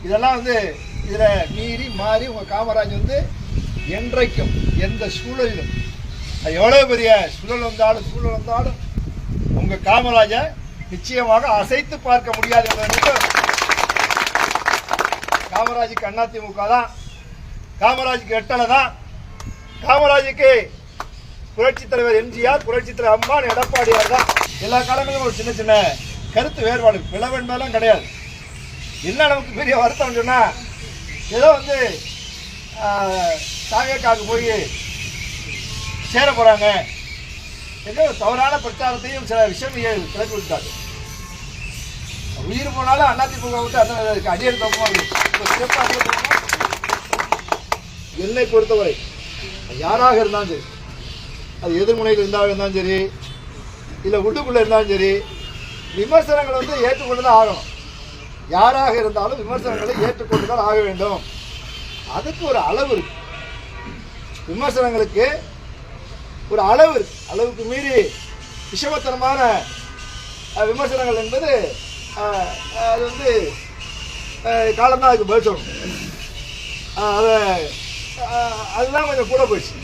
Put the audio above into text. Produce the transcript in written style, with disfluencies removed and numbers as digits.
இதெல்லாம் இதில் மீறி மாறி உங்கள் காமராஜ் என்றைக்கும் எந்த சூழலிலும் எவ்வளோ பெரிய சூழல் வந்தாலும் உங்கள் காமராஜை நிச்சயமாக அசைத்து பார்க்க முடியாது என்பதை காமராஜுக்கு அதிமுக தான், காமராஜுக்கு எட்டலை தான், காமராஜுக்கு புரட்சித் தலைவர் எம்ஜிஆர், புரட்சித் தலைவர் அம்மா, எடப்பாடியார் தான். எல்லா காலங்களிலும் ஒரு சின்ன சின்ன கருத்து வேறுபாடு பிளவென்பதெல்லாம் கிடையாது. என்ன நமக்கு பெரிய வருத்தம் சொன்னா, ஏதோ தாவேக்காவுக்கு போய் சேர போறாங்க, ஏதோ தவறான பிரச்சாரத்தையும் சில விஷயம் கிளப்பி விட்டாரு. உயிர் போனாலும் அதிமுக விட்டு அந்த அடியல் தப்பமாக என்னை பொறுத்தவரை யாராக இருந்தாலும் சரி, அது எதிர்முனையில் இருந்தாலும் சரி, இல்லை உள்ளுக்குள்ள இருந்தாலும் சரி, விமர்சனங்கள் ஏற்றுக்கொண்டு தான் ஆகணும். யாராக இருந்தாலும் விமர்சனங்களை ஏற்றுக்கொண்டு தான் ஆக வேண்டும். அதுக்கு ஒரு அளவு இருக்கு. விமர்சனங்களுக்கு ஒரு அளவு இருக்கு. அளவுக்கு மீறி விஷமத்தனமான விமர்சனங்கள் என்பது அது காலம்தான் அதுக்கு பதில் சொல்லணும். அதுதான் கொஞ்சம் கூட போயிடுச்சு.